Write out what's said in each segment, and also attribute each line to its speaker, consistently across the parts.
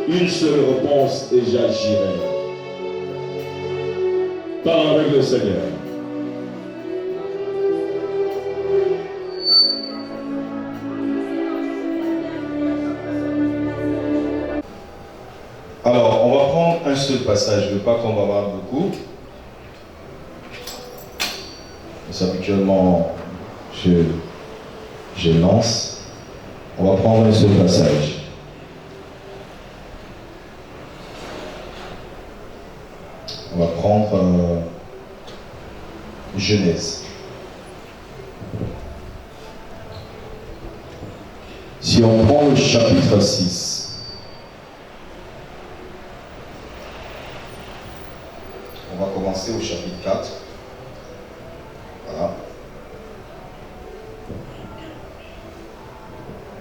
Speaker 1: Une seule réponse et j'agirai. Parle avec le Seigneur.
Speaker 2: Alors, on va prendre un seul passage, je ne veux pas qu'on va avoir beaucoup. Parce habituellement, je lance. On va prendre un seul passage. On va prendre Genèse. Si on prend le chapitre 6, on va commencer au chapitre 4. Voilà.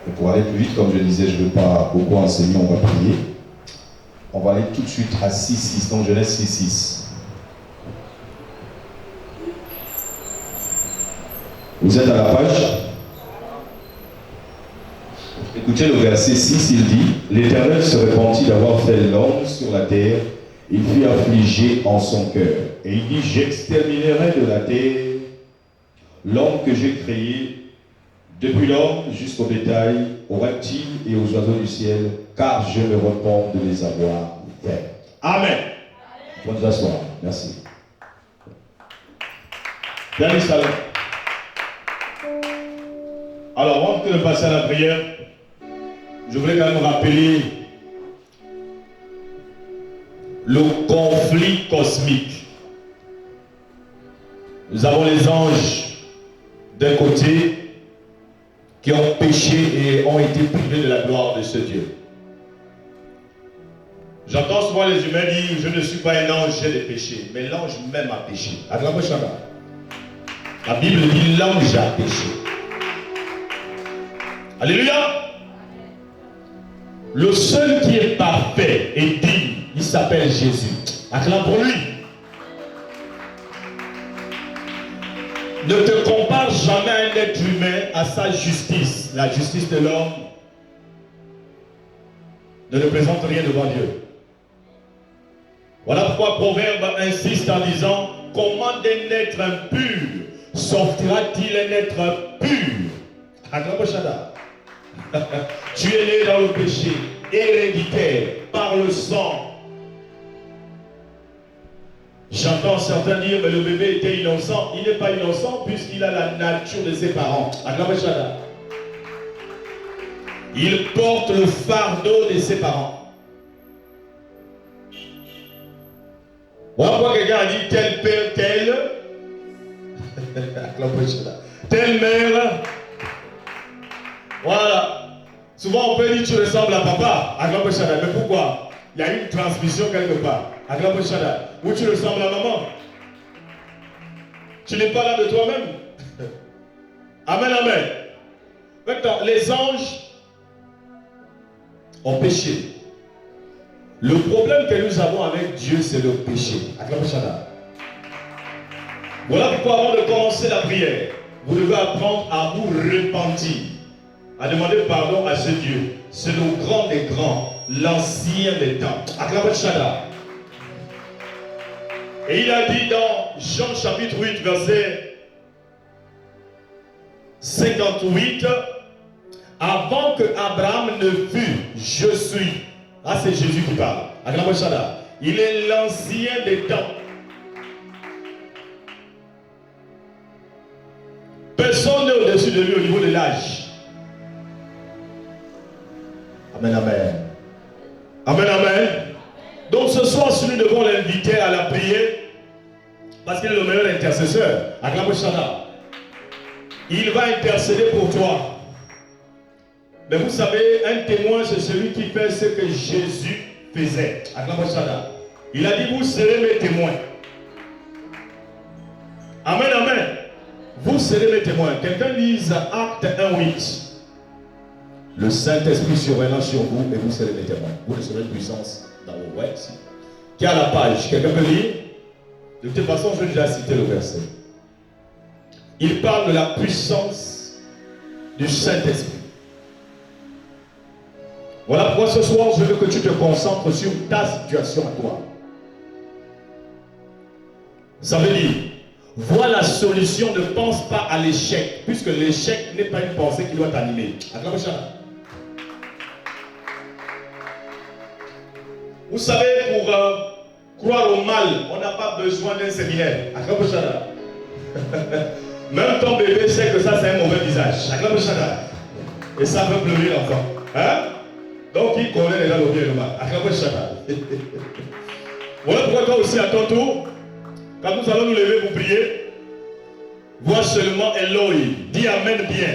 Speaker 2: Et pour aller plus vite, comme je disais, je ne veux pas beaucoup enseigner, on va prier. On va aller tout de suite à 6.6, donc Genèse 6.6. Vous êtes à la page? Écoutez le verset 6, il dit: L'Éternel se repentit d'avoir fait l'homme sur la terre, il fut affligé en son cœur. Et il dit: J'exterminerai de la terre l'homme que j'ai créé, depuis l'homme jusqu'au bétail, aux reptiles et aux oiseaux du ciel, car je me repens de les avoir faits. Amen. On peut nous asseoir. Merci. Bien installé. Alors, avant de passer à la prière, je voulais quand même rappeler le conflit cosmique. Nous avons les anges d'un côté qui ont péché et ont été privés de la gloire de ce Dieu. J'entends souvent les humains dire: je ne suis pas un ange, j'ai des péchés. Mais l'ange même a péché. La Bible dit: l'ange a péché. Alléluia. Le seul qui est parfait et digne, il s'appelle Jésus. Acclame pour lui. Ne te compare jamais à un être humain à sa justice. La justice de l'homme ne représente rien devant Dieu. Voilà pourquoi Proverbe insiste en disant: comment d'un être impur sortira-t-il un être pur? Tu es né dans le péché, héréditaire, par le sang. J'entends certains dire: mais le bébé était innocent. Il n'est pas innocent puisqu'il a la nature de ses parents. Il porte le fardeau de ses parents. Voilà pourquoi quelqu'un a dit: tel père, telle mère. Voilà. Souvent on peut dire: tu ressembles à papa. Mais pourquoi? Il y a une transmission quelque part. Ou tu ressembles à maman. Tu n'es pas là de toi-même. Amen, amen. Maintenant, les anges ont péché. Le problème que nous avons avec Dieu, c'est le péché. Voilà pourquoi, avant de commencer la prière, vous devez apprendre à vous repentir, à demander pardon à ce Dieu. C'est le grand des grands, l'ancien des temps. Et il a dit dans Jean chapitre 8, verset 58, avant que Abraham ne fût, je suis. Ah, c'est Jésus qui parle. Il est l'ancien des temps. Personne n'est au-dessus de lui au niveau de l'âge. Amen, amen. Amen, amen. Donc ce soir, si nous devons l'inviter à la prière, parce qu'il est le meilleur intercesseur, il va intercéder pour toi. Mais vous savez, un témoin, c'est celui qui fait ce que Jésus faisait. Il a dit: vous serez mes témoins. Amen, amen. Vous serez mes témoins. Quelqu'un lise Acte 1:8. Le Saint-Esprit surviendra sur vous et vous serez mes témoins. Vous recevrez une puissance dans vos ouais, ici. Qui est à la page? Quelqu'un peut lire? De toute façon, je vais déjà citer le verset. Il parle de la puissance du Saint-Esprit. Voilà pourquoi ce soir, je veux que tu te concentres sur ta situation à toi. Ça veut dire, vois la solution, ne pense pas à l'échec, puisque l'échec n'est pas une pensée qui doit t'animer. Vous savez, pour croire au mal, on n'a pas besoin d'un séminaire.
Speaker 3: Même ton bébé sait que ça c'est un mauvais visage. Acclame Shaddai. Et ça veut pleurer l'enfant. Hein? Donc il connaît déjà le bien et le mal. Acclame Shaddai. Voilà pourquoi toi aussi à ton tour, quand nous allons nous lever pour prier, vois seulement Eloi. Dis Amen bien.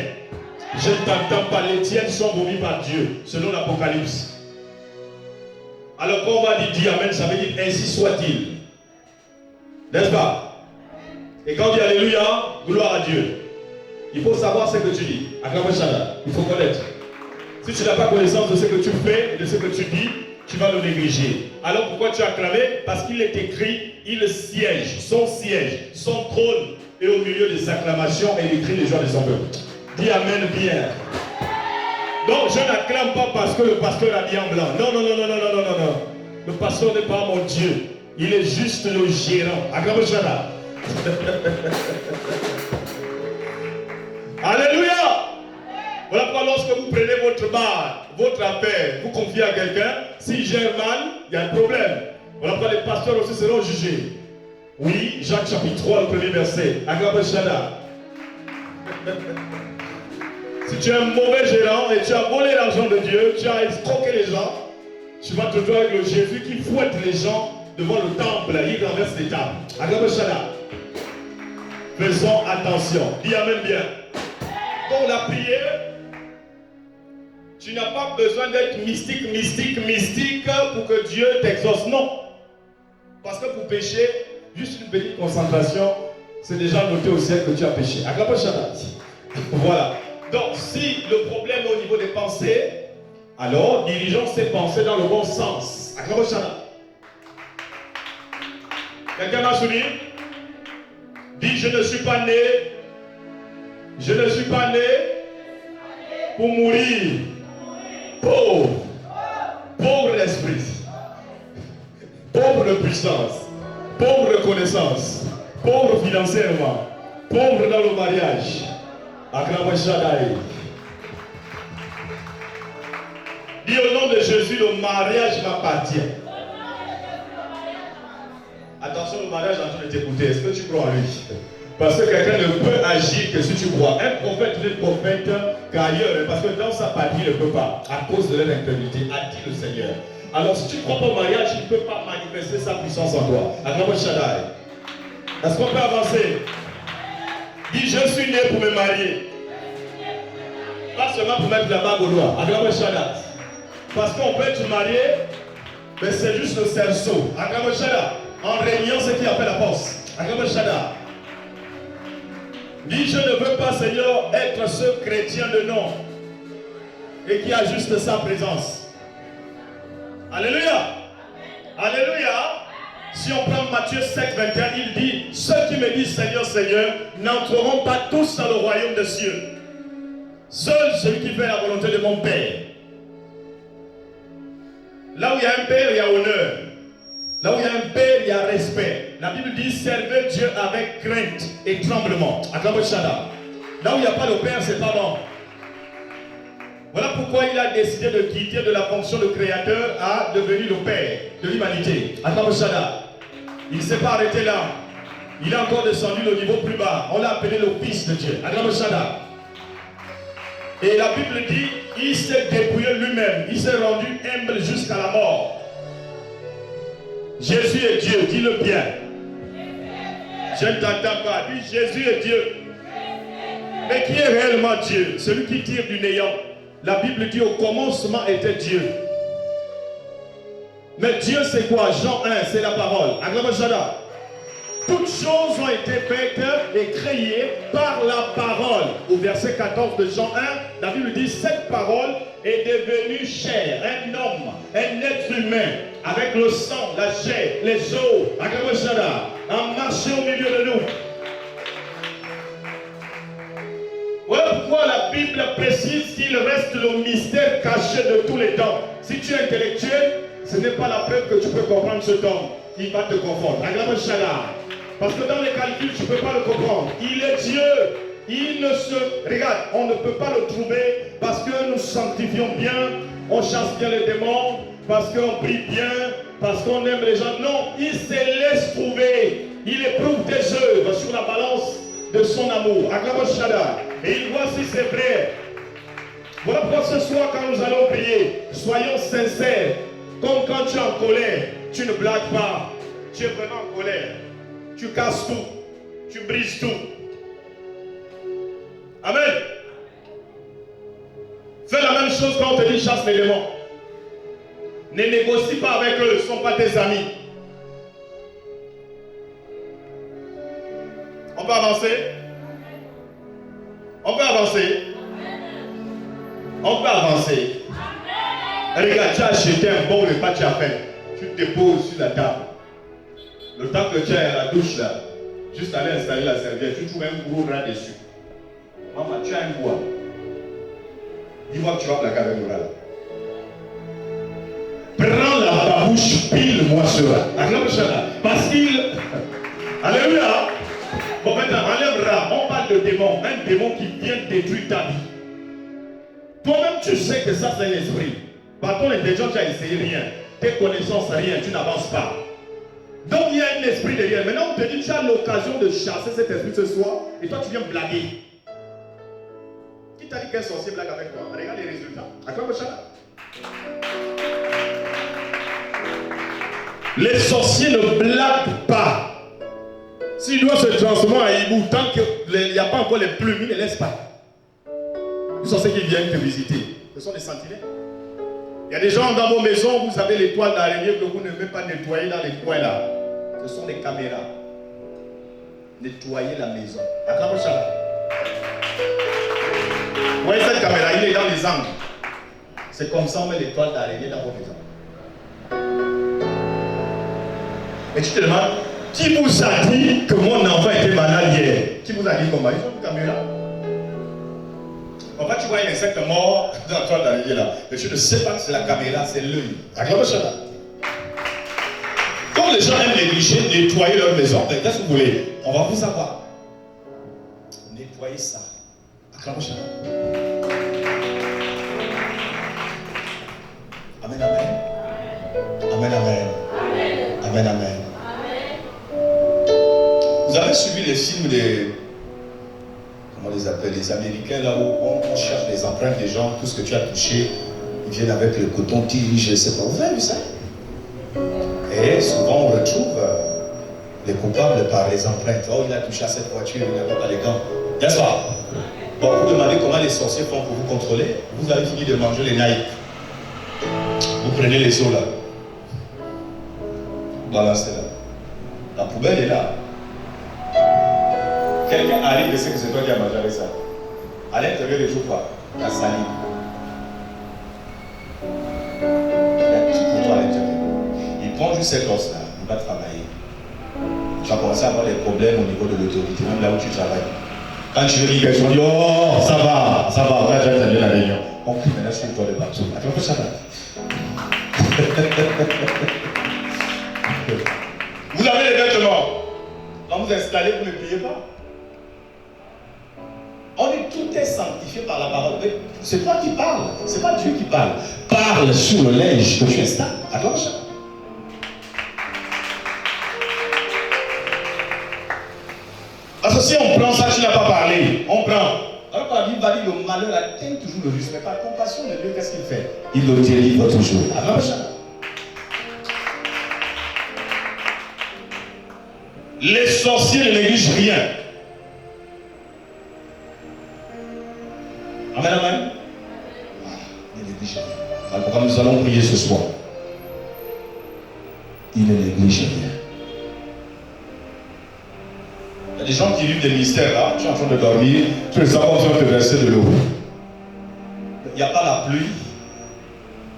Speaker 3: Je ne t'entends pas. Les tiennes sont vomies par Dieu, selon l'Apocalypse. Alors quand on va dire dis Amen, ça veut dire ainsi soit-il. N'est-ce pas? Et quand on dit Alléluia, gloire à Dieu. Il faut savoir ce que tu dis. Acclame Shaddai. Il faut connaître. Si tu n'as pas connaissance de ce que tu fais et de ce que tu dis, tu vas le négliger. Alors pourquoi tu as acclamé? Parce qu'il est écrit, il siège, son trône est au milieu des acclamations et des cris des joies de son peuple. Dis Amen bien. Donc je n'acclame pas parce que le pasteur a dit en blanc. Non, non, non, non, non, non, non, non, non. Le pasteur n'est pas mon Dieu. Il est juste le gérant. Acclame Shaddai. Alléluia. Voilà pourquoi lorsque vous prenez votre bar, votre affaire, vous confiez à quelqu'un, s'il gère mal, il y a un problème. Voilà pourquoi les pasteurs aussi seront jugés. Oui, Jacques chapitre 3, le premier verset. Acclame Shaddai. Si tu es un mauvais gérant et tu as volé l'argent de Dieu, tu as escroqué les gens, tu vas te trouver avec le Jésus qui fouette les gens devant le temple, il renverse les tables. Acclame Shaddai. Faisons attention. Dis Amen bien. Pour la prière, tu n'as pas besoin d'être mystique pour que Dieu t'exauce. Non. Parce que pour pécher, juste une petite concentration, c'est déjà noté au ciel que tu as péché. Acclame Shaddai. Voilà. Donc, si le problème est au niveau des pensées, alors dirigeons ces pensées dans le bon sens. Acclame Shaddai. Quelqu'un m'a souri? Dis, je ne suis pas né pour mourir pauvre d'esprit, pauvre de puissance, pauvre de connaissance, pauvre financièrement, pauvre dans le mariage. Acclame Shaddai. Dis au nom de Jésus, le mariage m'appartient. Attention, le mariage est en train de t'écouter. Est-ce que tu crois en lui? Parce que quelqu'un ne peut agir que si tu crois. Un prophète n'est prophète qu'ailleurs. Parce que dans sa patrie, il ne peut pas. À cause de leur infirmité, a dit le Seigneur. Alors si tu ne crois pas au mariage, il ne peut pas manifester sa puissance en toi. Acclame Shaddai. Est-ce qu'on peut avancer? Dis, je suis né pour me marier. Pas seulement pour mettre la bague au doigt. Acclame Shaddai. Parce qu'on peut être marié, mais c'est juste le cerceau. Acclame Shaddai. En réunion, ce qui appelle la force. Acclame Shaddai. Dis, je ne veux pas, Seigneur, être ce chrétien de nom et qui a juste sa présence. Alléluia. Alléluia. Si on prend Matthieu 7, 21, il dit, ceux qui me disent Seigneur, Seigneur, n'entreront pas tous dans le royaume des cieux. Seul celui qui fait la volonté de mon Père. Là où il y a un Père, il y a honneur. Là où il y a un Père, il y a respect. La Bible dit, servez Dieu avec crainte et tremblement. Acclame Shaddai. Là où il n'y a pas de Père, c'est pas bon. Voilà pourquoi il a décidé de quitter de la fonction de créateur à devenir le Père de l'humanité. Acclame Shaddai. Il ne s'est pas arrêté là. Il est encore descendu au niveau plus bas. On l'a appelé le Fils de Dieu. Acclame Shaddai. Et la Bible dit, il s'est dépouillé lui-même. Il s'est rendu humble jusqu'à la mort. Jésus est Dieu, dis-le bien. Je ne t'entends pas. Dis Jésus est Dieu. Mais qui est réellement Dieu? Celui qui tire du néant. La Bible dit au commencement était Dieu. Mais Dieu c'est quoi? Jean 1, c'est la parole. Acclame Shaddai. Toutes choses ont été faites et créées par la parole. Au verset 14 de Jean 1, la Bible dit cette parole est devenue chair, un homme, un être humain, avec le sang, la chair, les os, acclame Shaddai, a marché au milieu de nous. Voilà pourquoi la Bible précise qu'il reste le mystère caché de tous les temps. Si tu es intellectuel, ce n'est pas la preuve que tu peux comprendre ce temps. Il va te confondre. Acclame Shaddai. Parce que dans les calculs, tu ne peux pas le comprendre. Il est Dieu. Il ne se... Regarde, on ne peut pas le trouver parce que nous sanctifions bien, on chasse bien les démons, parce qu'on prie bien, parce qu'on aime les gens. Non, il se laisse trouver. Il éprouve tes œuvres sur la balance de son amour. Acclame Shaddai. Et il voit si c'est vrai. Voilà pourquoi ce soir, quand nous allons prier, soyons sincères. Comme quand tu es en colère, tu ne blagues pas. Tu es vraiment en colère. Tu casses tout. Tu brises tout. Amen. Fais la même chose quand on te dit chasse les démons. Ne négocie pas avec eux, ce ne sont pas tes amis. On peut avancer? On peut avancer? On peut avancer. Regarde, tu as acheté un bon repas, tu as fait. Tu te déposes sur la table. Le temps que tu es à la douche là, juste aller installer la serviette, tu trouves un gros rat dessus. Maman, tu as un bois. Dis-moi que tu vas plaquer avec le rat là. Prends la babouche, pile-moi ce rat. Parce qu'il. Alléluia. Bon, maintenant, enlève rat. On parle de démon. Un démon qui vient détruire ta vie. Toi-même, tu sais que ça, c'est un esprit. Par ton intelligence, tu n'as essayé rien. Tes connaissances, rien. Tu n'avances pas. Donc, il y a un esprit derrière. Maintenant, on te dit, tu as l'occasion de chasser cet esprit ce soir. Et toi, tu viens blaguer. Qui t'a dit qu'un sorcier blague avec toi? Regarde les résultats. Acclame Shaddai. Les sorciers ne blaguent pas. S'il doit se transformer en hibou, tant qu'il n'y a pas encore les plumes, il ne laisse pas. Les sorciers qui viennent te visiter, ce sont des sentinelles. Il y a des gens dans vos maisons, vous avez les toiles d'araignée que vous ne pouvez pas nettoyer dans les coins là. Ce sont des caméras. Nettoyer la maison. Acclame Shaddai. Vous voyez cette caméra, il est dans les angles. C'est comme ça on met les toiles d'araignée dans vos maisons. Et tu te demandes, qui vous a dit que mon enfant était malade hier? Qui vous a dit comment? Ils ont une caméra. En fait, tu vois un insecte mort dans la toile d'araignée là. Mais tu ne sais pas que c'est la caméra, c'est l'œil. Acclame Shaddai. Comme les gens aiment négliger, nettoyer leur maison, qu'est-ce que vous voulez? On va vous savoir. Nettoyer ça. Acclame Shaddai. Amen, amen. Amen, amen. Amen, amen. Vous avez suivi les films des... Comment on les appelle? Les Américains, là où on cherche les empreintes des gens, tout ce que tu as touché, ils viennent avec le coton-tige, je ne sais pas. Vous avez vu ça? Et souvent, on retrouve les coupables par les empreintes. Oh, il a touché à cette voiture, il n'avait pas les gants. N'est-ce pas? Bon, vous demandez comment les sorciers font pour vous contrôler. Vous avez fini de manger les naïfs. Vous prenez les os là. Vous balancez là. La poubelle est là. Quelqu'un arrive et sait que c'est toi qui as mangé avec ça. À l'intérieur, il joue quoi? La salive. Il y a tout pour toi à l'intérieur. Il prend juste cet os là, il va travailler. Tu vas commencer à avoir des problèmes au niveau de l'autorité, même là où tu travailles. Quand tu dis quelque chose, oh, ça va, on a déjà entendu la réunion. On prie maintenant sur toi de partout. Attends, ça va. Vous avez les vêtements. Quand vous installez, vous ne payez pas. On dit tout est sanctifié par la parole. Mais c'est toi qui parles, c'est pas Dieu qui parle. Parle sur le linge que tu installes. Attends, ça. Parce que si on prend ça, tu n'as pas parlé. On prend. Alors la Bible va dire le malheur atteint toujours le juste. Mais par compassion de Dieu, qu'est-ce qu'il fait? Il le délivre toujours. Attends, ça. Les sorciers ne négligent rien. Amen, amen. Ne négligent rien. Alors pourquoi nous allons prier ce soir? Il ne néglige rien. Il y a des gens qui vivent des mystères là. Tu es en train de dormir, tu ne sais pas en train de verser de l'eau. Il n'y a pas la pluie.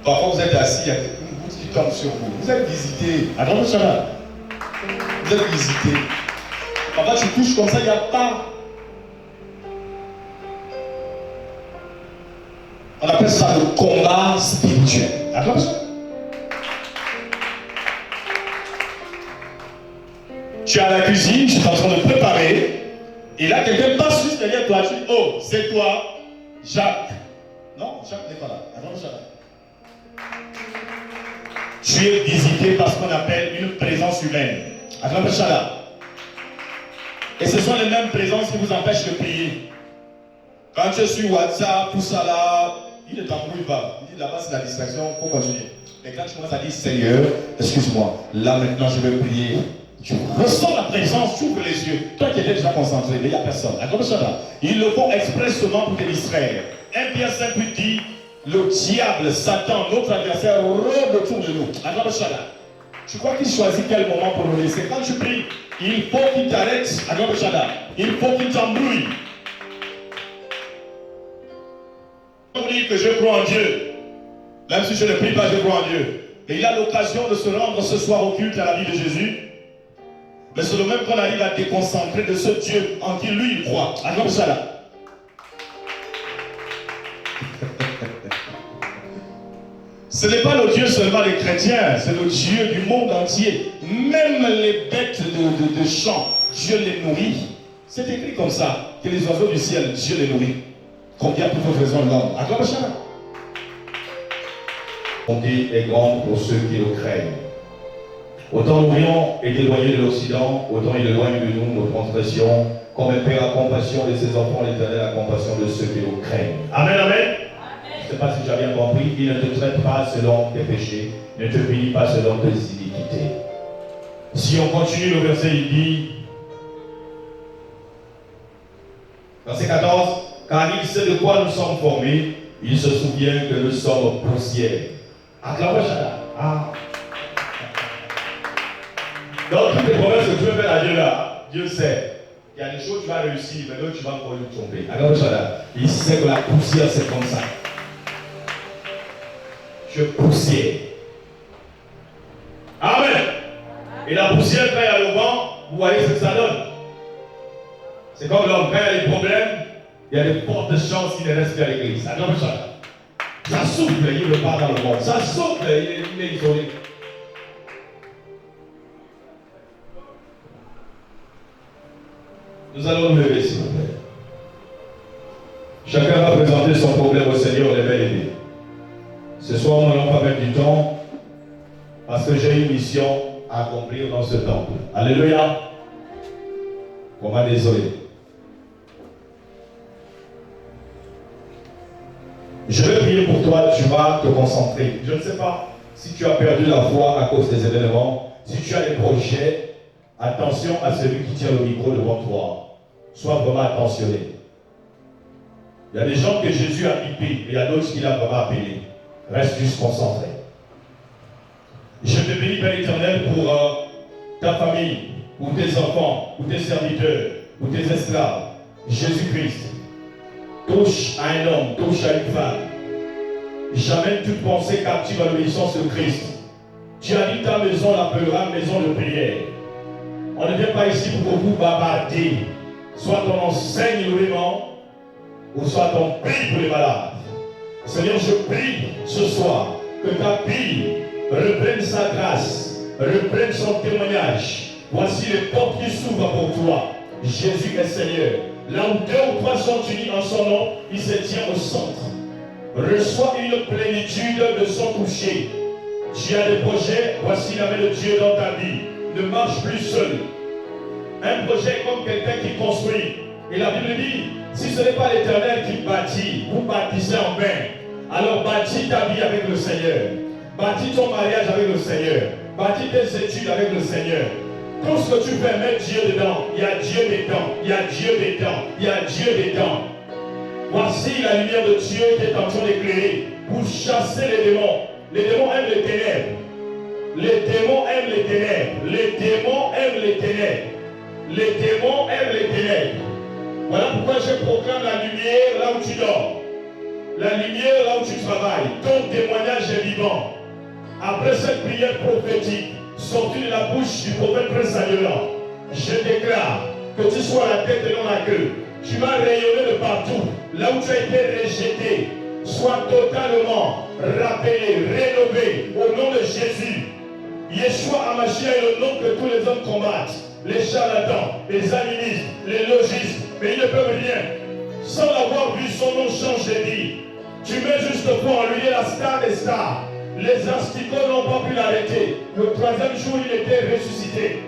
Speaker 3: Parfois vous êtes assis, il y a une goutte qui tombe sur vous. Vous êtes visité. Attends, ça là. Vous êtes visité. Parfois tu touches comme ça, il n'y a pas. On appelle ça le combat spirituel. Attention. Tu es à la cuisine, tu es en train de préparer. Et là, quelqu'un passe juste derrière toi. Tu dis, oh, c'est toi, Jacques. Non, Jacques n'est pas là. Attention. Tu es visité par ce qu'on appelle une présence humaine. Attention là. Et ce sont les mêmes présences qui vous empêchent de prier. Quand je suis WhatsApp, tout ça là, il ne t'embrouille pas. Il dit là-bas c'est la distraction, il faut continuer. Mais quand tu commences à dire Seigneur, excuse-moi, là maintenant je vais prier. Tu ressens la présence, tu ouvres les yeux. Toi qui étais déjà concentré, mais il n'y a personne. Ils le font expressément pour te distraire. 1 Pierre 5 8 dit, le diable, Satan, notre adversaire, rôde autour de nous. Tu crois qu'il choisit quel moment pour nous laisser? Quand tu pries, il faut qu'il t'arrête. Il faut qu'il t'embrouille. Pour dire que je crois en Dieu. Même si je ne prie pas, je crois en Dieu. Et il a l'occasion de se rendre ce soir au culte à la vie de Jésus. Mais c'est le même qu'on arrive à déconcentrer de ce Dieu en qui lui il croit. Ce n'est pas le Dieu seulement des chrétiens, c'est le Dieu du monde entier. Même les bêtes de champ, Dieu les nourrit. C'est écrit comme ça, que les oiseaux du ciel, Dieu les nourrit. Combien plus forte raison l'homme?
Speaker 2: Mon Dieu est grande pour ceux qui le craignent. Autant l'Orient est éloigné de l'Occident, autant il éloigne de nous nos transgressions. Comme un père a compassion de ses enfants, l'Éternel a compassion de ceux qui le craignent.
Speaker 3: Amen, amen.
Speaker 2: Je ne sais pas si tu as bien compris, il ne te traite pas selon tes péchés, ne te punit pas selon tes iniquités.
Speaker 3: Si on continue le verset, il dit,
Speaker 2: verset 14, car il sait de quoi nous sommes formés, il se souvient que nous sommes poussière.
Speaker 3: Ah. Donc, toutes les promesses que tu veux faire à Dieu là, Dieu sait. Il y a des choses que tu vas réussir, mais d'autres tu vas encore lui tromper.
Speaker 2: Il sait que la poussière c'est comme ça.
Speaker 3: Je poussière. Amen. Et la poussière, quand il y a le vent, vous voyez ce que ça donne. C'est comme l'homme, quand il y a des problèmes, il y a de fortes chances qu'il ne reste plus à l'église. Ça souffle, il ne part dans le monde. Ça souffle, il est isolé.
Speaker 2: Nous allons nous lever, s'il vous plaît. Chacun va présenter son problème au Seigneur, les belles idées. Ce soir, nous n'allons pas mettre du temps parce que j'ai une mission à accomplir dans ce temple. Alléluia. Comment désolé. Je vais prier pour toi, tu vas te concentrer. Je ne sais pas si tu as perdu la foi à cause des événements, si tu as des projets, attention à celui qui tient le micro devant toi. Sois vraiment attentionné. Il y a des gens que Jésus a pipés, et il y a d'autres qu'il a vraiment appelés. Reste juste concentré. Je te bénis, Père éternel, pour ta famille, pour tes enfants, pour tes serviteurs, pour tes esclaves. Jésus-Christ, touche à un homme, touche à une femme. J'amène toute pensée captive à l'obéissance de Christ. Tu as dit ta maison l'appellera maison de prière. On ne vient pas ici pour vous bavarder. Soit on enseigne l'élément, ou soit on prie pour les malades. Seigneur, je prie ce soir que ta fille reprenne sa grâce, reprenne son témoignage. Voici les portes qui s'ouvrent pour toi. Jésus est Seigneur. Là où 2 ou 3 sont unis en son nom, il se tient au centre. Reçois une plénitude de son toucher. Tu as des projets, voici la main de Dieu dans ta vie. Ne marche plus seul. Un projet est comme quelqu'un qui construit. Et la Bible dit, si ce n'est pas l'Éternel qui bâtit, vous bâtissez en vain. Alors bâtis ta vie avec le Seigneur. Bâtis ton mariage avec le Seigneur. Bâtis tes études avec le Seigneur. Tout ce que tu fais, mets Dieu dedans. Il y a Dieu dedans. Il y a Dieu dedans. Il y a Dieu dedans. Voici la lumière de Dieu qui est en train d'éclairer pour chasser les démons. Les démons aiment les ténèbres. Les démons aiment les ténèbres. Les démons aiment les ténèbres. Les démons aiment les ténèbres. Voilà pourquoi je proclame la lumière là où tu dors. La lumière là où tu travailles. Ton témoignage est vivant. Après cette prière prophétique, sortie de la bouche du prophète Prince Adjola, je déclare que tu sois la tête et non la queue. Tu vas rayonner de partout. Là où tu as été rejeté, sois totalement rappelé, rénové au nom de Jésus. Yeshua Amashia est le nom que tous les hommes combattent. Les charlatans, les animistes, les logistes, mais ils ne peuvent rien. Sans avoir vu son nom change de vie. Tu mets juste foi en lui, il est la star des stars. Les asticots n'ont pas pu l'arrêter. Le 3e jour, il était ressuscité.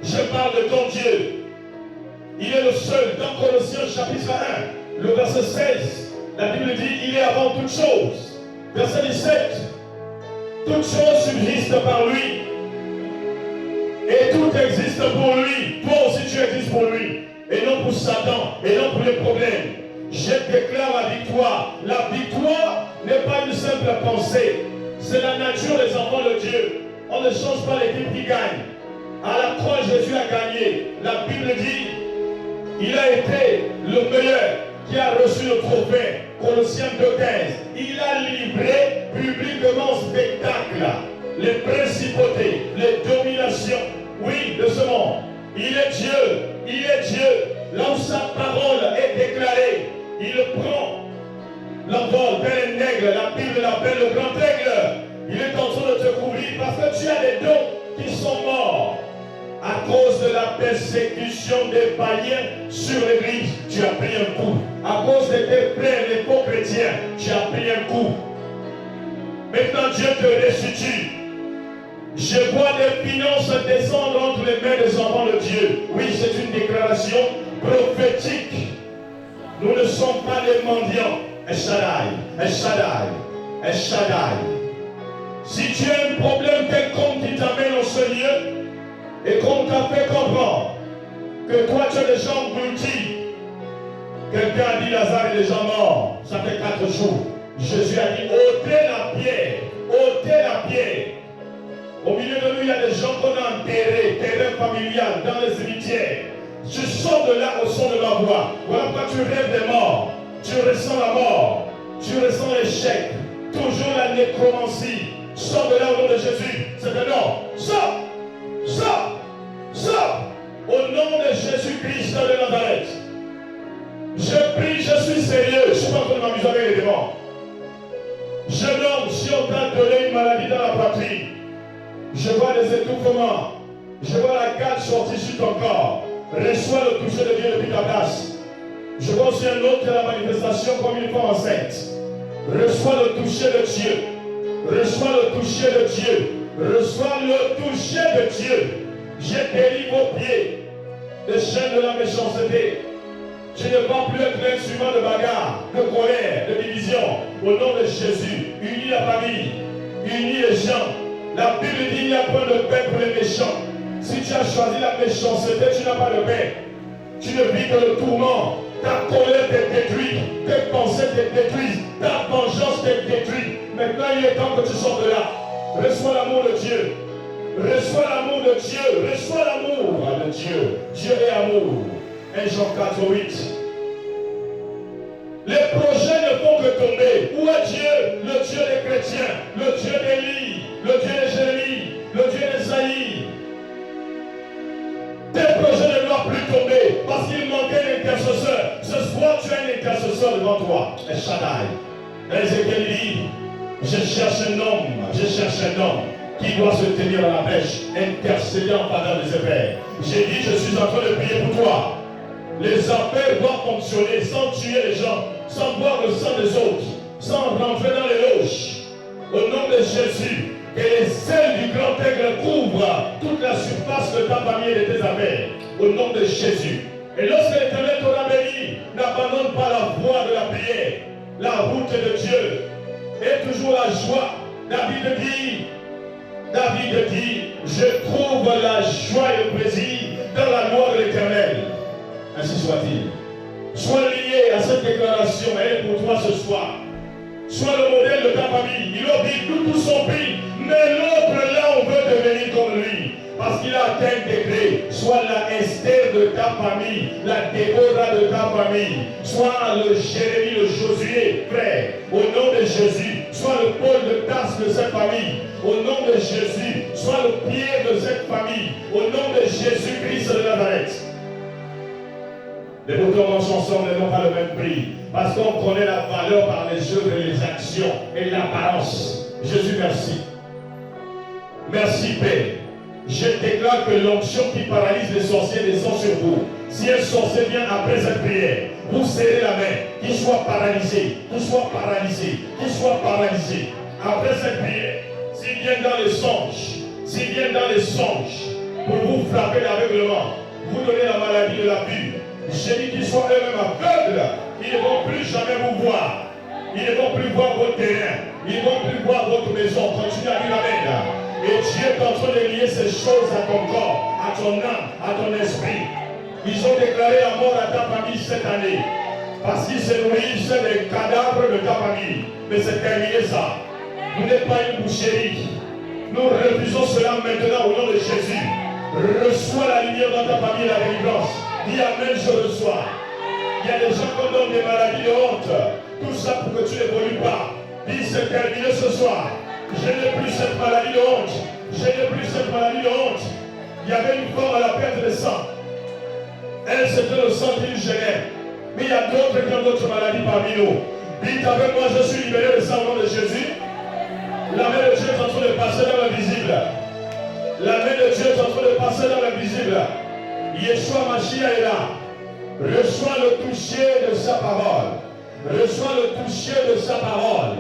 Speaker 2: Je parle de ton Dieu.
Speaker 3: Il est le seul. Dans Colossiens chapitre 1, le verset 16, la Bible dit, il est avant toutes choses. Verset 17, toutes choses subsistent par lui. Et tout existe pour lui. Toi aussi tu existes pour lui. Et non pour Satan, et non pour les problèmes. Je déclare la victoire. La victoire n'est pas une simple pensée. C'est la nature des enfants de Dieu. On ne change pas l'équipe qui gagne. À la croix, Jésus a gagné. La Bible dit, il a été le meilleur qui a reçu le trophée. Colossiens 2,15. Il a livré publiquement spectacle les principautés, les dominations, oui, de ce monde. Il est Dieu, il est Dieu. Là où sa parole est déclarée, il prend l'envol vers un aigle. La Bible l'appelle le grand aigle. Il est en train de te couvrir parce que tu as des dons qui sont morts. À cause de la persécution des païens sur l'église, tu as pris un coup. À cause de tes frères, les faux chrétiens, tu as pris un coup. Maintenant, Dieu te restitue. Je vois des finances descendre entre les mains des enfants de Dieu. Oui, c'est une déclaration prophétique. Nous ne sommes pas des mendiants. El Shaddai, El Shaddai, El Shaddai. Si tu as un problème quelconque qui t'amène en ce lieu, et qu'on t'a fait comprendre que toi tu es déjà englouti, quelqu'un a dit Lazare est déjà mort, ça fait 4 jours. Jésus a dit ôtez la pierre, ôtez la pierre. Au milieu de nous, il y a des gens qu'on a enterrés, terrain familial, dans les cimetières. Tu sors de là au son de ma voix. Voilà pourquoi tu rêves des morts. Tu ressens la mort. Tu ressens l'échec. Toujours la nécromancie. Sors de là au nom de Jésus. C'est un nom. Sors. Sors. Sors. Au nom de Jésus-Christ de Nazareth. Je prie, je suis sérieux. Je ne suis pas en train de m'amuser avec les démons. Jeune homme, si on t'a donné une maladie dans la poitrine, je vois des étouffements. Je vois la gale sortir sur ton corps. Reçois le toucher de Dieu depuis ta place. Je vois aussi un autre qui a la manifestation comme une femme enceinte. Reçois le toucher de Dieu. Reçois le toucher de Dieu. Reçois le toucher de Dieu. Je délivre vos pieds des chaînes de la méchanceté. Tu ne vas plus être l'instrument de bagarre, de colère, de division. Au nom de Jésus, unis la famille, unis les gens. La Bible dit il n'y a point de paix pour les méchants. Si tu as choisi la méchanceté, tu n'as pas de paix. Tu ne vis que le tourment. Ta colère te détruit. Tes pensées te détruisent. Ta vengeance te détruit. Maintenant, il est temps que tu sortes de là. Reçois l'amour de Dieu. Reçois l'amour de Dieu. Reçois l'amour de Dieu. Dieu est amour. 1 Jean 4:8. Les projets ne font que tomber. Où est Dieu? Le Dieu des chrétiens. Le Dieu d'Élie. Le Dieu de Jérémie. Le Dieu d'Esaïe. Tes projets ne doivent plus tomber parce qu'il manquait un intercesseur. Ce soir, tu as un intercesseur devant toi. El Shaddai. Ézéchiel dit, je cherche un homme qui doit se tenir à la brèche, intercéder en faveur des affaires. J'ai dit, je suis en train de prier pour toi. Les affaires doivent fonctionner sans tuer les gens, sans boire le sang des autres, sans rentrer dans les loges. Au nom de Jésus, que les ailes du grand aigle couvrent toute la surface de ta famille et de tes affaires. Au nom de Jésus. Et lorsque l'Éternel t'aura béni, n'abandonne pas la voie de la prière. La route de Dieu est toujours la joie. David dit, je trouve la joie et le plaisir dans la loi de l'Éternel. Ainsi soit-il. Sois lié à cette déclaration, elle est pour toi ce soir. Sois le modèle de ta famille. Il a dit tout son pays, mais l'autre là, on veut devenir comme lui. Parce qu'il a atteint un degré. Sois la Esther de ta famille, la Déborah de ta famille. Sois le Jérémie, le Josué, frère. Au nom de Jésus, sois le Paul de Tarse de cette famille. Au nom de Jésus, sois le Pierre de cette famille. Au nom de Jésus-Christ de Nazareth. Les moutons marchent ensemble et n'ont pas le même prix. Parce qu'on connaît la valeur par les œuvres et les actions et l'apparence. Jésus, merci. Merci, Père. Je déclare que l'onction qui paralyse les sorciers descend sur vous. Si un sorcier vient après cette prière, vous serrez la main, qu'il soit paralysé, qu'il soit paralysé, qu'il soit paralysé. Après cette prière, s'il vient dans les songes, pour vous frapper l'aveuglement, vous donner la maladie de la vue, J'ai dit qu'ils soient eux-mêmes aveugles. Ils ne vont plus jamais vous voir. Ils ne vont plus voir votre terrain. Ils ne vont plus voir votre maison. Continue à dire Amen. Et Dieu est en train de lier ces choses à ton corps, à ton âme, à ton esprit. Ils ont déclaré la mort à ta famille cette année. Parce qu'ils se nourrissent des cadavres de ta famille. Mais c'est terminé ça. Vous n'êtes pas une boucherie. Nous refusons cela maintenant au nom de Jésus. Reçois la lumière dans ta famille et la délivrance. Dis Amen, je reçois. Il y a des gens qui donnent des maladies de honte. Tout ça pour que tu n'évolues pas. Dis c'est terminé ce soir. Je n'ai plus cette maladie de honte. Je n'ai plus cette maladie de honte. Il y avait une femme à la perte de sang. Elle, c'était le sang qui nous gênait. Mais il y a d'autres qui ont d'autres maladies parmi nous. Dites avec moi, je suis libéré de sang au nom de Jésus. La main de Dieu est en train de passer dans l'invisible. La main de Dieu est en train de passer dans l'invisible. Yeshua Mashiach est là. Reçois le toucher de sa parole. Reçois le toucher de sa parole.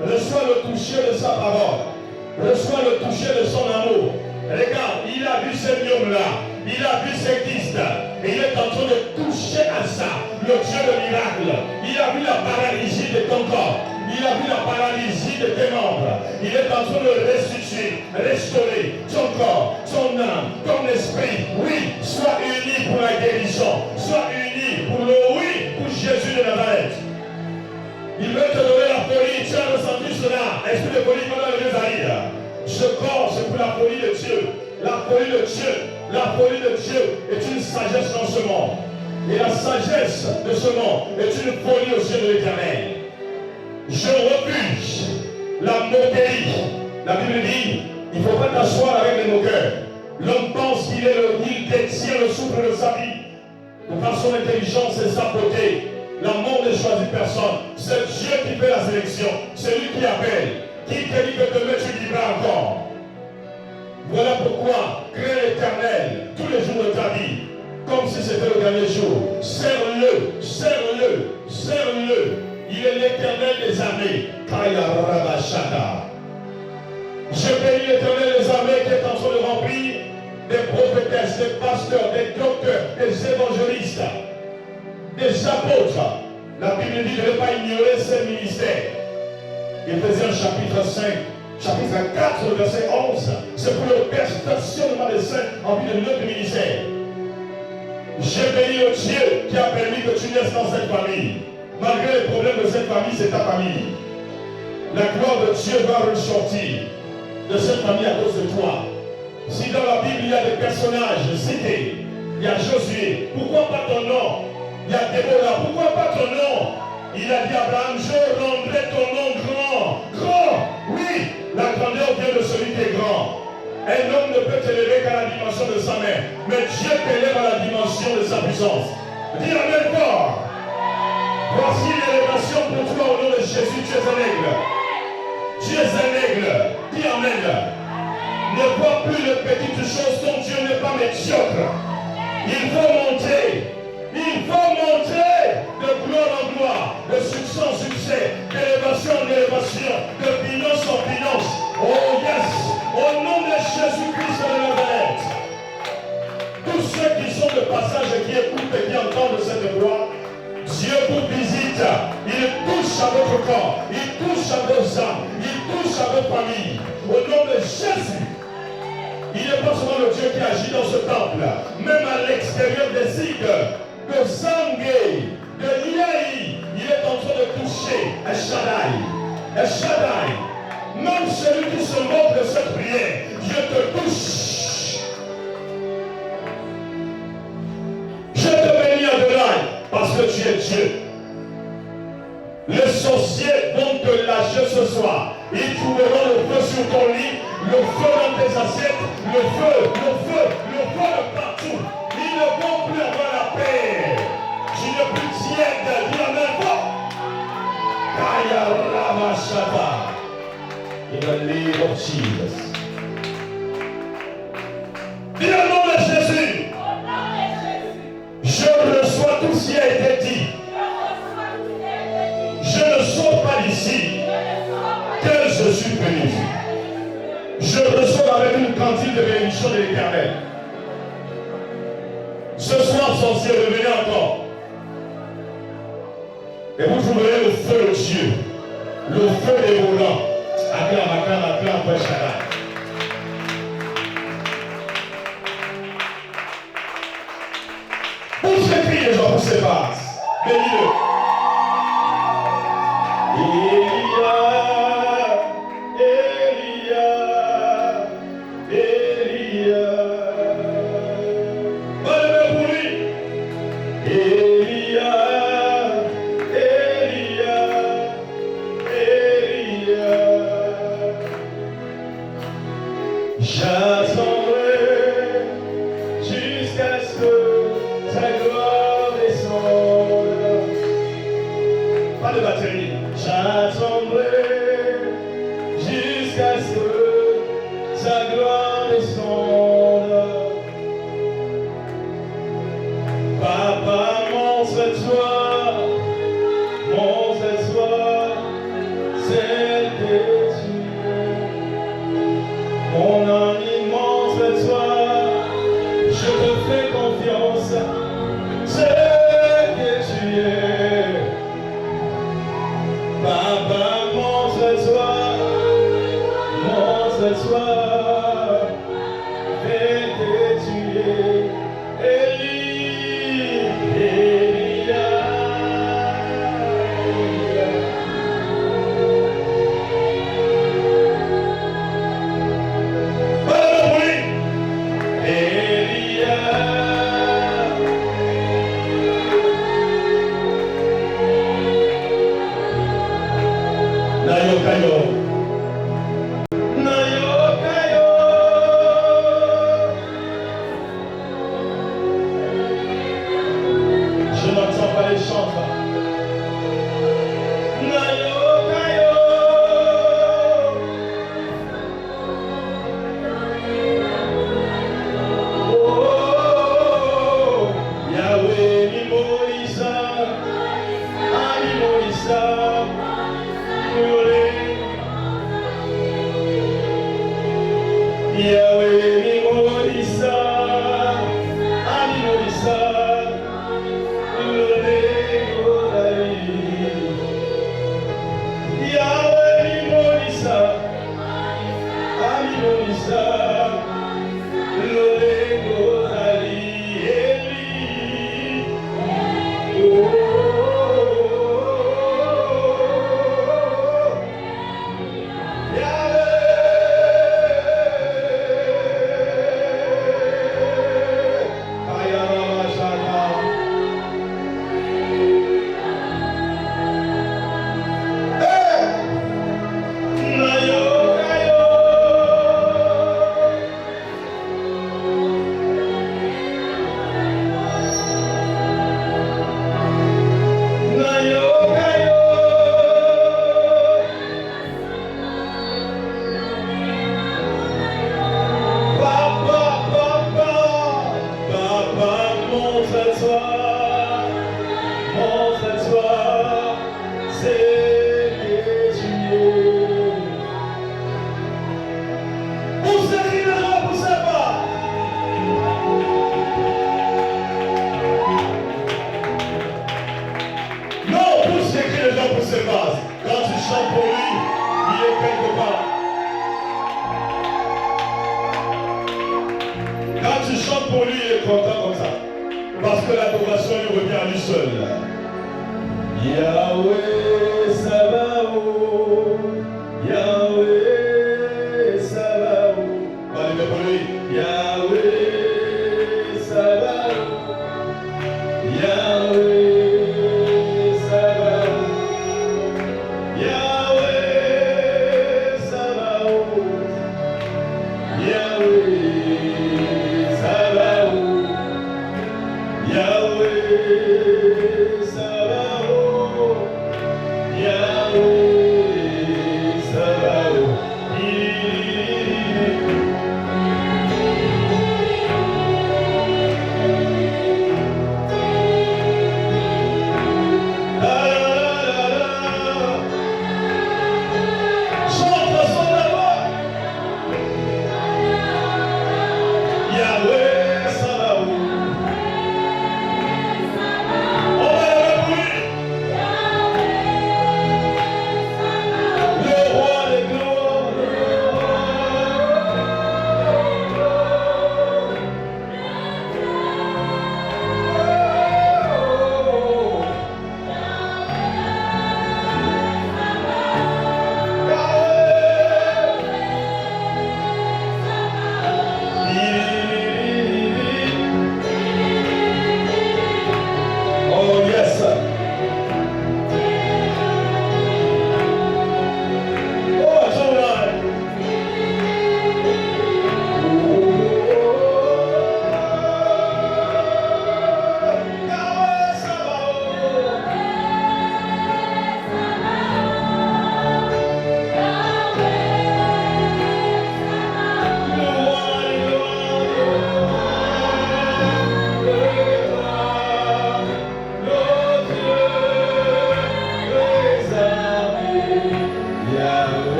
Speaker 3: Reçois le toucher de sa parole. Reçois le toucher de son amour. Regarde, il a vu ces miomes-là. Il a vu ces kystes. Et il est en train de toucher à ça. Le Dieu de miracle. Il a vu la paralysie de ton corps. Il a vu la paralysie de tes membres. Il est en train de restituer, restaurer ton corps, ton âme, ton esprit. Oui, sois unis pour la guérison. Sois unis pour le oui, pour Jésus de Nazareth. Il veut te donner la folie. Tu as ressenti cela. Esprit de folie pendant le Zaïre. Ce corps, c'est pour la folie de Dieu. La folie de Dieu. La folie de Dieu est une sagesse dans ce monde. Et la sagesse de ce monde est une folie au ciel de l'Éternel. Je refuse la moquerie. La Bible dit, il ne faut pas t'asseoir avec les moqueurs. L'homme pense qu'il détient le souffle de sa vie. De par son intelligence et sa beauté. L'amour ne choisit personne. C'est Dieu qui fait la sélection. C'est lui qui appelle. Qui te dit que demain tu vivras encore? Voilà pourquoi, crée l'Éternel tous les jours de ta vie, comme si c'était le dernier jour. Serre-le, serre-le, serre-le. Il est l'Éternel des armées. Je bénis l'Éternel des armées qui est en train de remplir des prophétesses, des pasteurs, des docteurs, des évangélistes, des apôtres. La Bible dit de ne pas ignorer ces ministères. Éphésiens chapitre 5, chapitre 4, verset 11. C'est pour le perfectionnement des saints en vue de notre ministère. J'ai béni le Dieu qui a permis que tu naisses dans cette famille. Malgré les problèmes de cette famille, c'est ta famille. La gloire de Dieu va ressortir de cette famille à cause de toi. Si dans la Bible il y a des personnages cités, il y a Josué, pourquoi pas ton nom? Il y a Déborah, pourquoi pas ton nom? Il a dit à Abraham, je rendrai ton nom grand. Grand, oui, la grandeur vient de celui qui est grand. Un homme ne peut t'élever qu'à la dimension de sa main, mais Dieu t'élève à la dimension de sa puissance. Dis Amen fort. Voici l'élévation pour toi au nom de Jésus. Tu es un aigle. Tu es un aigle. Dis Amen. Ne vois plus les petites choses. Ton Dieu n'est pas médiocre. Il faut monter. Il faut monter de gloire en gloire, de succès en succès, d'élévation en élévation, de finance en finance. Oh yes, au nom de Jésus-Christ de Nazareth. Tous ceux qui sont de passage et qui écoutent et qui entendent cette voix, Dieu vous visite, il touche à votre corps, il touche à vos âmes, il touche à vos familles. Au nom de Jésus. Il n'est pas seulement le Dieu qui agit dans ce temple, même à l'extérieur des signes. De Zangé, de Yahi, il est en train de toucher El Shaddai. El Shaddai, même celui qui se moque de cette prière, Dieu te touche. Je te bénis Adonai, parce que tu es Dieu. Les sorciers vont te lâcher ce soir. Ils trouveront le feu sur ton lit, le feu dans tes assiettes, le feu de partout. Ils ne vont plus avoir la paix. Tu n'es plus tiède. Dis la même fois. Kaya Ramashata. In the name of Jesus. Dis le nom de Jésus. Je reçois tout ce qui a été dit. Je ne sors pas d'ici. Que je suis béni. Je reçois avec une quantité de bénédiction de l'Éternel. Ce soir, sorcier, revenez encore. Et vous trouverez le feu de Dieu. Le feu déroulant. Acclame, après Shaddai. Pousse les cris, les gens, pousse les basses. Bénis-le.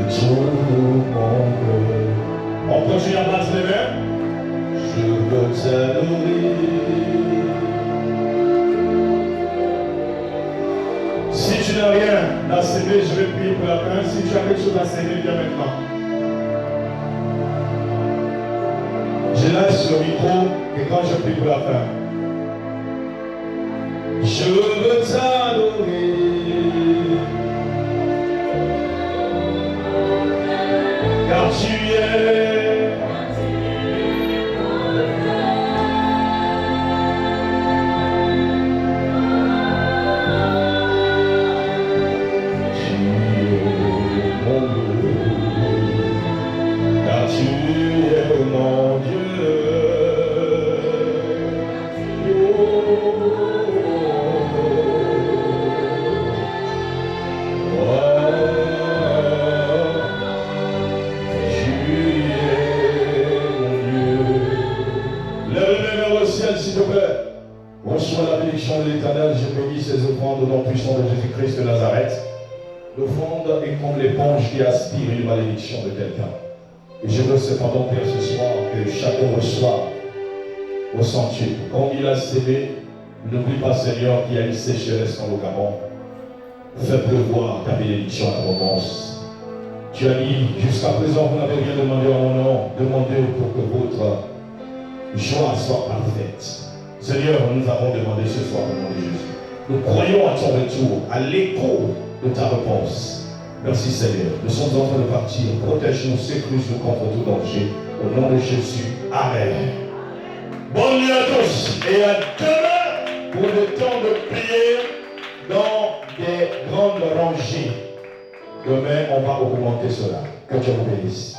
Speaker 1: tout mon cœur.
Speaker 3: On continue à battre les mains.
Speaker 1: Je veux t'adorer.
Speaker 3: Si tu n'as rien à s'aimer, je vais prier pour la fin. Si tu as quelque chose à s'aimer, viens maintenant. Je laisse le micro et quand je prie pour la fin.
Speaker 1: Je veux t'adorer.
Speaker 3: Car tu es.
Speaker 1: Car tu es mon Dieu.
Speaker 3: S'il te plaît.
Speaker 1: Reçois la bénédiction de l'Éternel, je bénis ces offrandes au nom puissant de Jésus-Christ de Nazareth. L'offrande est comme l'éponge qui aspire une malédiction de quelqu'un. Et je veux cependant, Père, ce soir, que chacun reçoive au centuple. Comme il a sémé, n'oublie pas, Seigneur, qu'il y a une sécheresse dans le Gabon. Fais pleuvoir ta bénédiction à l'abondance. Tu as dit, jusqu'à présent, vous n'avez rien demandé en mon nom. Demandez pour que votre joie soit parfaite. Seigneur, nous avons demandé ce soir au nom de Jésus. Nous croyons à ton retour, à l'écho de ta réponse. Merci Seigneur. Nous sommes en train de partir. Protège-nous, sécurise-nous contre tout danger. Au nom de Jésus. Amen.
Speaker 3: Bonne nuit à tous et à demain pour le temps de prière
Speaker 1: Dans des grandes rangées. Demain, on va augmenter cela. Que Dieu vous bénisse.